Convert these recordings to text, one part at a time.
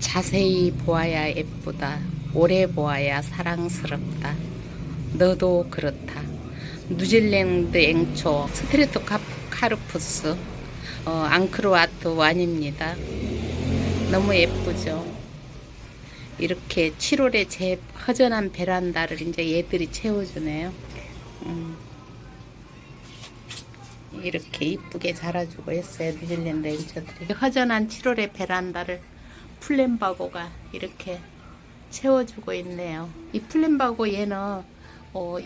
자세히 보아야 예쁘다. 오래 보아야 사랑스럽다. 너도 그렇다. 뉴질랜드 앵초 스트레토 카르푸스 앙크로아트 완입니다. 너무 예쁘죠. 이렇게 7월에 제 허전한 베란다를 이제 얘들이 채워주네요. 이렇게 이쁘게 자라주고 있어요. 뉴질랜드 앵초들이. 허전한 7월의 베란다를 플랜바고가 이렇게 채워주고 있네요. 이 플랜바고 얘는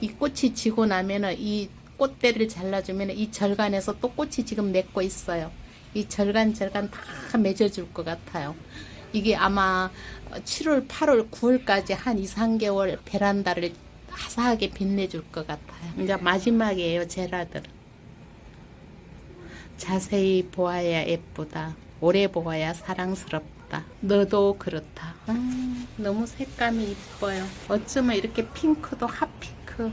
이 꽃이 지고 나면은 이 꽃대를 잘라주면 이 절간에서 또 꽃이 지금 맺고 있어요. 이 절간 다 맺어줄 것 같아요. 이게 아마 7월, 8월, 9월까지 한 2, 3개월 베란다를 화사하게 빛내줄 것 같아요. 이제 마지막이에요, 제라들. 자세히 보아야 예쁘다. 오래 보아야 사랑스럽다. 너도 그렇다. 너무 색감이 이뻐요. 어쩌면 이렇게 핑크도 핫핑크.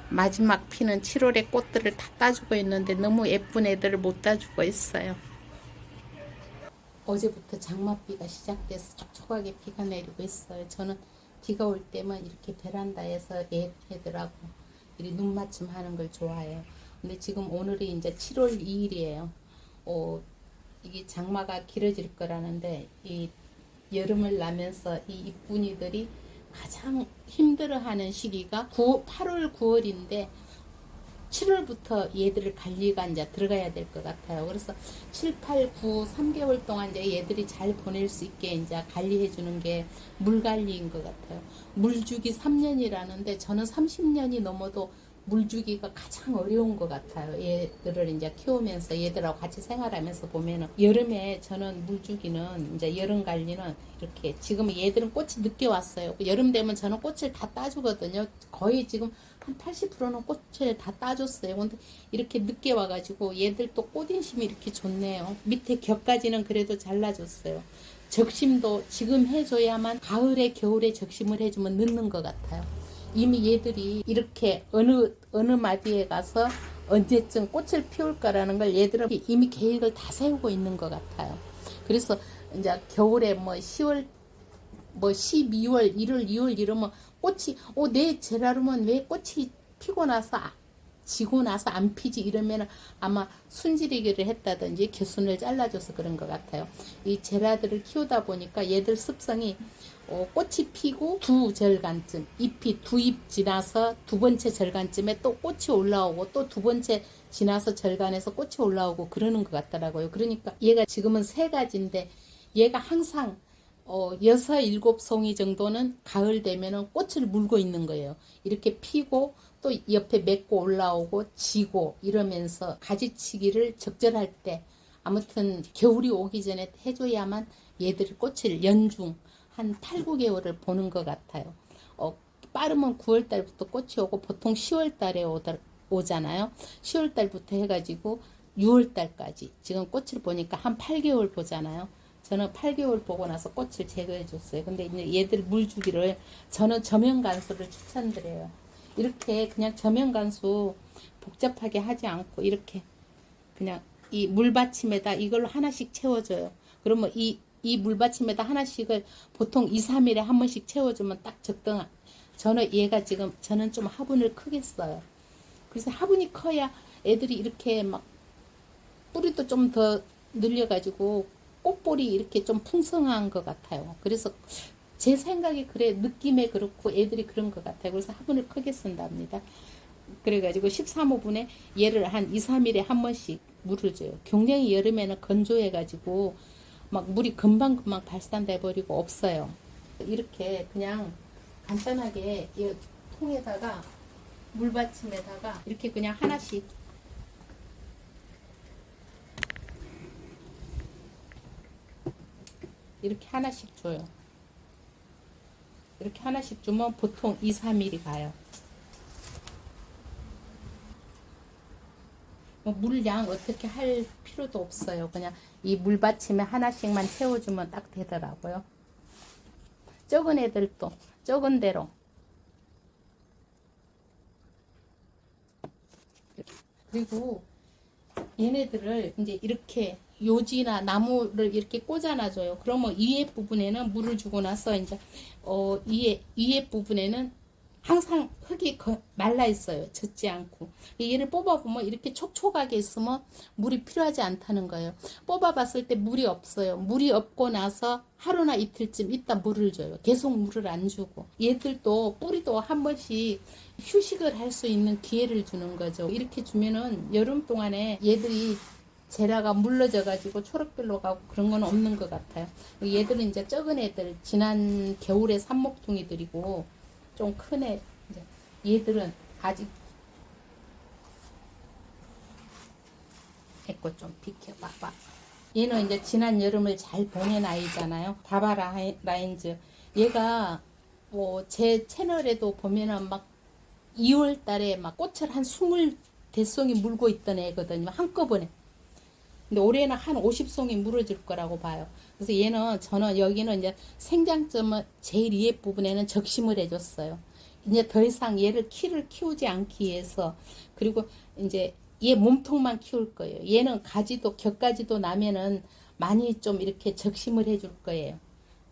마지막 피는 7월의 꽃들을 다 따주고 있는데 너무 예쁜 애들을 못 따주고 있어요. 어제부터 장맛비가 시작돼서 촉촉하게 비가 내리고 있어요. 저는 비가 올 때면 이렇게 베란다에서 애들하고 눈 맞춤 하는 걸 좋아해요. 근데 지금 오늘이 이제 7월 2일이에요. 이게 장마가 길어질 거라는데 이 여름을 나면서 이 이쁜이들이 가장 힘들어하는 시기가 8월 9월인데 7월부터 얘들을 관리가 이제 들어가야 될 것 같아요. 그래서 7, 8, 9, 3개월 동안 이제 얘들이 잘 보낼 수 있게 이제 관리해 주는 게 물 관리인 것 같아요. 물 주기 3년이라는데 저는 30년이 넘어도 물 주기가 가장 어려운 것 같아요. 얘들을 이제 키우면서 얘들하고 같이 생활하면서 보면은 여름에 저는 물 주기는 이제 여름 관리는 이렇게 지금 얘들은 꽃이 늦게 왔어요. 여름 되면 저는 꽃을 다 따주거든요. 거의 지금 한 80%는 꽃을 다 따줬어요. 근데 이렇게 늦게 와가지고 얘들 또 꽃인심이 이렇게 좋네요. 밑에 겹까지는 그래도 잘라줬어요. 적심도 지금 해줘야만 가을에 겨울에 적심을 해주면 늦는 것 같아요. 이미 얘들이 이렇게 어느 마디에 가서 언제쯤 꽃을 피울까라는 걸 얘들은 이미 계획을 다 세우고 있는 것 같아요. 그래서 이제 겨울에 뭐 10월 뭐 12월 1월 2월 이러면 꽃이 내 제라름은 왜 꽃이 피고 나서 지고 나서 안 피지 이러면 아마 순지리기를 했다든지 겨순을 잘라줘서 그런 것 같아요. 이 제라들을 키우다 보니까 얘들 습성이 꽃이 피고 두 절간쯤 잎이 두 잎 지나서 두 번째 절간쯤에 또 꽃이 올라오고 또 두 번째 지나서 절간에서 꽃이 올라오고 그러는 것 같더라고요. 그러니까 얘가 지금은 세 가지인데 얘가 항상 6, 7송이 정도는 가을 되면은 꽃을 물고 있는 거예요. 이렇게 피고 또 옆에 맺고 올라오고 지고 이러면서 가지치기를 적절할 때 아무튼 겨울이 오기 전에 해줘야만 얘들이 꽃을 연중 한 8, 9개월을 보는 것 같아요. 빠르면 9월 달부터 꽃이 오고 보통 10월 달에 오잖아요. 10월 달부터 해가지고 6월 달까지 지금 꽃을 보니까 한 8개월 보잖아요. 저는 8개월 보고 나서 꽃을 제거해 줬어요. 근데 이제 얘들 물 주기를 저는 저면 간수를 추천드려요. 이렇게 그냥 저면 간수 복잡하게 하지 않고 이렇게 그냥 이 물받침에다 이걸로 하나씩 채워줘요. 그러면 이 물받침에다 하나씩을 보통 2, 3일에 한 번씩 채워주면 딱 적당한. 저는 좀 화분을 크게 써요. 그래서 화분이 커야 애들이 이렇게 막 뿌리도 좀 더 늘려가지고 꽃볼이 이렇게 좀 풍성한 것 같아요. 그래서 제 생각이 그래, 느낌에 그렇고 애들이 그런 것 같아요. 그래서 화분을 크게 쓴답니다. 그래가지고 13호분에 얘를 한 2, 3일에 한 번씩 물을 줘요. 굉장히 여름에는 건조해가지고 막 물이 금방금방 발산돼 버리고 없어요. 이렇게 그냥 간단하게 이 통에다가 물받침에다가 이렇게 그냥 하나씩 이렇게 하나씩 줘요. 이렇게 하나씩 주면 보통 2, 3일이 가요. 물량 어떻게 할 필요도 없어요. 그냥 이 물받침에 하나씩만 채워주면 딱 되더라고요. 적은 애들도 적은 대로. 그리고 얘네들을 이제 이렇게 요지나 나무를 이렇게 꽂아놔줘요. 그러면 위에 부분에는 물을 주고 나서 이제 위에 부분에는 항상 흙이 말라 있어요. 젖지 않고. 얘를 뽑아보면 이렇게 촉촉하게 있으면 물이 필요하지 않다는 거예요. 뽑아봤을 때 물이 없어요. 물이 없고 나서 하루나 이틀쯤 있다 물을 줘요. 계속 물을 안 주고. 얘들도 뿌리도 한 번씩 휴식을 할 수 있는 기회를 주는 거죠. 이렇게 주면은 여름 동안에 얘들이 제라가 물러져 가지고 초록별로 가고 그런 건 없는 것 같아요. 얘들은 이제 적은 애들, 지난 겨울에 삽목둥이들이고 좀 큰 애, 얘들은 아직 애거 좀 비켜봐봐. 얘는 이제 지난 여름을 잘 보낸 아이잖아요. 바바 라인즈. 얘가 뭐 제 채널에도 보면은 막 2월 달에 막 꽃을 한 20대송이 물고 있던 애거든요. 한꺼번에. 근데 올해는 한 50송이 물어질 거라고 봐요. 그래서 저는 여기는 이제 생장점은 제일 위에 부분에는 적심을 해줬어요. 이제 더 이상 얘를 키우지 않기 위해서. 그리고 이제 얘 몸통만 키울 거예요. 얘는 곁가지도 나면은 많이 좀 이렇게 적심을 해줄 거예요.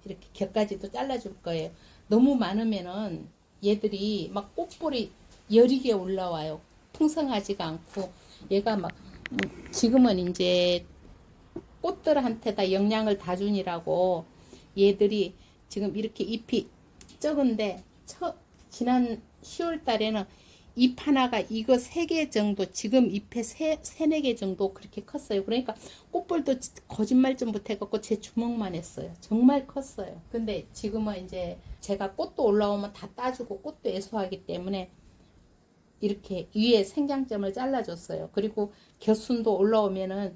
이렇게 곁가지도 잘라줄 거예요. 너무 많으면은 얘들이 막 꽃볼이 여리게 올라와요. 풍성하지가 않고. 얘가 막 지금은 이제 꽃들한테 다 영양을 다 주니라고 얘들이 지금 이렇게 잎이 적은데 지난 10월 달에는 잎 하나가 이거 3개 정도, 지금 잎에 4개 정도 그렇게 컸어요. 그러니까 꽃볼도 거짓말 좀 못해갖고 제 주먹만 했어요. 정말 컸어요. 근데 지금은 이제 제가 꽃도 올라오면 다 따주고 꽃도 애소하기 때문에 이렇게 위에 생장점을 잘라줬어요. 그리고 곁순도 올라오면은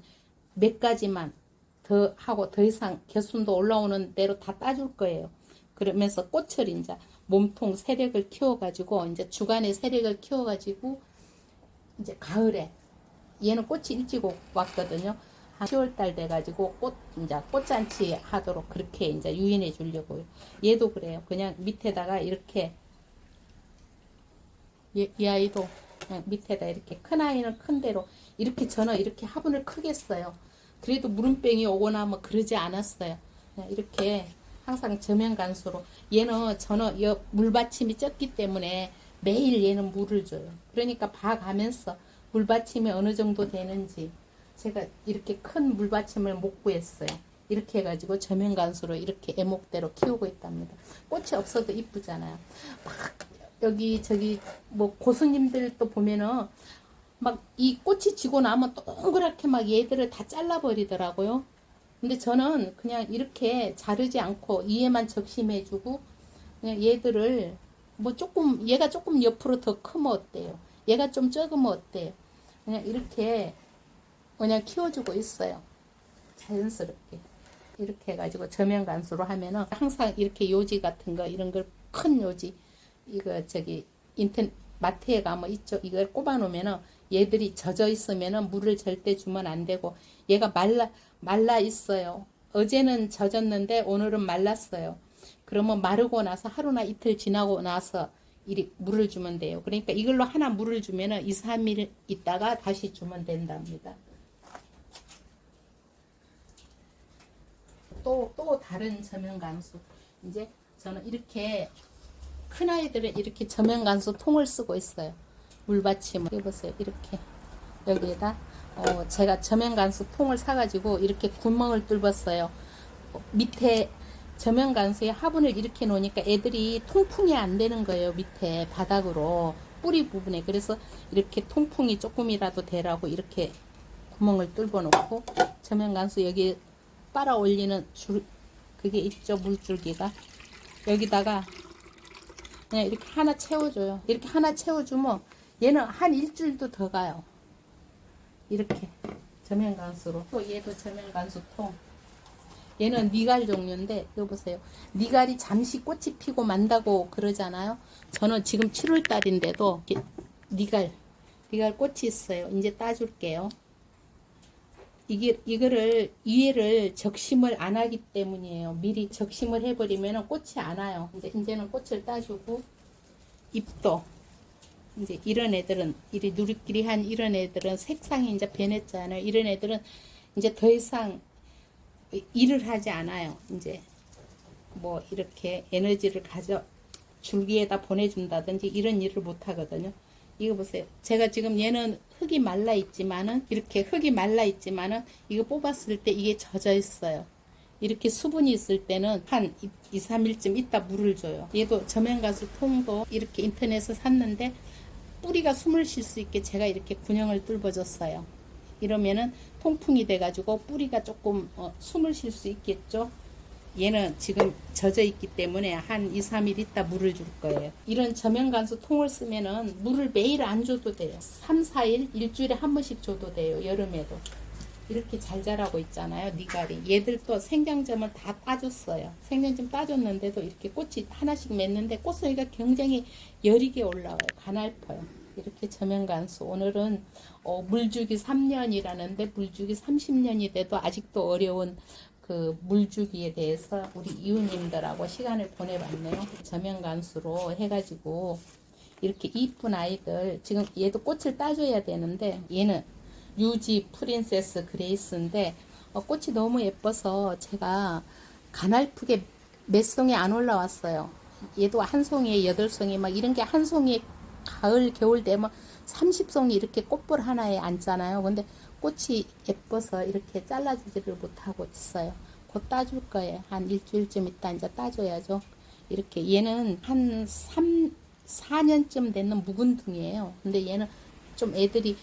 몇 가지만 더 하고 더 이상 곁순도 올라오는 대로 다 따줄 거예요. 그러면서 꽃을 이제 몸통 세력을 키워가지고 이제 주간의 세력을 키워가지고 이제 가을에 얘는 꽃이 일찍 왔거든요. 한 10월 달 돼가지고 이제 꽃잔치 하도록 그렇게 이제 유인해 주려고요. 얘도 그래요. 그냥 밑에다가 이렇게 이 아이도 그냥 밑에다 이렇게 큰 아이는 큰 대로 이렇게 저는 이렇게 화분을 크게 써요. 그래도 물음병이 오거나 뭐 그러지 않았어요. 그냥 이렇게 항상 저면 간수로 저는 물받침이 적기 때문에 매일 얘는 물을 줘요. 그러니까 봐가면서 물받침이 어느 정도 되는지 제가 이렇게 큰 물받침을 못 구했어요. 이렇게 해가지고 저면 간수로 이렇게 애목대로 키우고 있답니다. 꽃이 없어도 이쁘잖아요. 막 저기 뭐 고수님들도 보면은 막 이 꽃이 지고 나면 동그랗게 막 얘들을 다 잘라버리더라고요. 근데 저는 그냥 이렇게 자르지 않고 위에만 적심해주고 그냥 얘들을 뭐 얘가 조금 옆으로 더 크면 어때요? 얘가 좀 적으면 어때요? 그냥 이렇게 그냥 키워주고 있어요. 자연스럽게. 이렇게 해가지고 저면 간수로 하면은 항상 이렇게 요지 같은 거 이런 걸 큰 요지 이거 마트에 가면 이걸 꼽아 놓으면은 얘들이 젖어 있으면은 물을 절대 주면 안 되고 얘가 말라 있어요. 어제는 젖었는데 오늘은 말랐어요. 그러면 마르고 나서 하루나 이틀 지나고 나서 물을 주면 돼요. 그러니까 이걸로 하나 물을 주면은 2, 3일 있다가 다시 주면 된답니다. 또 다른 저면 간수. 이제 저는 이렇게 큰 아이들은 이렇게 저면 간수 통을 쓰고 있어요. 물받침을 해보세요. 이렇게 여기에다 제가 저면 간수 통을 사가지고 이렇게 구멍을 뚫었어요. 밑에 저면 간수에 화분을 이렇게 놓으니까 애들이 통풍이 안 되는 거예요. 밑에 바닥으로 뿌리 부분에. 그래서 이렇게 통풍이 조금이라도 되라고 이렇게 구멍을 뚫어 놓고 저면 간수 여기 빨아 올리는 그게 있죠. 물줄기가 여기다가 그냥 이렇게 하나 채워줘요. 이렇게 하나 채워주면 얘는 한 일주일도 더 가요. 이렇게 저면 간수로. 또 얘도 저면 간수 통. 얘는 니갈 종류인데 이거 보세요. 니갈이 잠시 꽃이 피고 만다고 그러잖아요. 저는 지금 7월 달인데도 니갈 꽃이 있어요. 이제 따줄게요. 이거를 위에를 적심을 안 하기 때문이에요. 미리 적심을 해버리면 꽃이 안 와요. 이제는 꽃을 따주고 잎도 이제 이런 애들은 이리 누리끼리한 이런 애들은 색상이 이제 변했잖아요. 이런 애들은 이제 더 이상 일을 하지 않아요. 이제 뭐 이렇게 에너지를 가져 줄기에다 보내준다든지 이런 일을 못 하거든요. 이거 보세요. 제가 지금 얘는 흙이 말라 있지만은 이렇게 흙이 말라 있지만은 이거 뽑았을 때 이게 젖어 있어요. 이렇게 수분이 있을 때는 한 2, 3일쯤 있다 물을 줘요. 얘도 저면가수 통도 이렇게 인터넷에서 샀는데 뿌리가 숨을 쉴 수 있게 제가 이렇게 군형을 뚫어줬어요. 이러면은 통풍이 돼가지고 뿌리가 조금 숨을 쉴 수 있겠죠. 얘는 지금 젖어 있기 때문에 한 2, 3일 있다 물을 줄 거예요. 이런 저면간수 통을 쓰면은 물을 매일 안 줘도 돼요. 3, 4일, 일주일에 한 번씩 줘도 돼요. 여름에도. 이렇게 잘 자라고 있잖아요. 니가리. 얘들도 생장점을 다 따줬어요. 생장점 따줬는데도 이렇게 꽃이 하나씩 맺는데 꽃송이가 굉장히 여리게 올라와요. 가날퍼요. 이렇게 저면간수. 오늘은 물주기 3년이라는데 물주기 30년이 돼도 아직도 어려운 그 물주기에 대해서 우리 이웃님들하고 시간을 보내봤네요. 저면간수로 해가지고 이렇게 이쁜 아이들, 지금 얘도 꽃을 따줘야 되는데 얘는 유지 프린세스 그레이스인데 꽃이 너무 예뻐서 제가 가날프게 몇 송이 안 올라왔어요. 얘도 한 송이에 8송이 막 이런 게 한 송이에 가을 겨울 되면 30송이 이렇게 꽃볼 하나에 앉잖아요. 근데 꽃이 예뻐서 이렇게 잘라주지를 못하고 있어요. 곧 따줄 거예요. 한 일주일쯤 있다 이제 따줘야죠. 이렇게 얘는 한 4년쯤 되는 묵은둥이에요. 근데 얘는 좀 애들이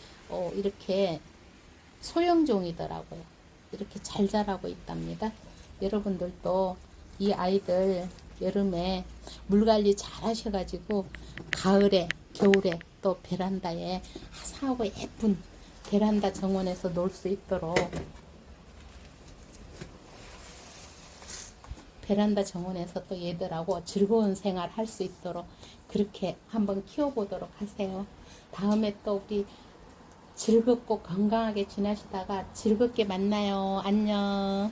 이렇게 소형종이더라고요. 이렇게 잘 자라고 있답니다. 여러분들도 이 아이들 여름에 물관리 잘 하셔가지고 가을에 겨울에 또 베란다에 화사하고 예쁜 베란다 정원에서 놀 수 있도록 베란다 정원에서 또 얘들하고 즐거운 생활 할 수 있도록 그렇게 한번 키워보도록 하세요. 다음에 또 우리 즐겁고 건강하게 지내시다가 즐겁게 만나요. 안녕.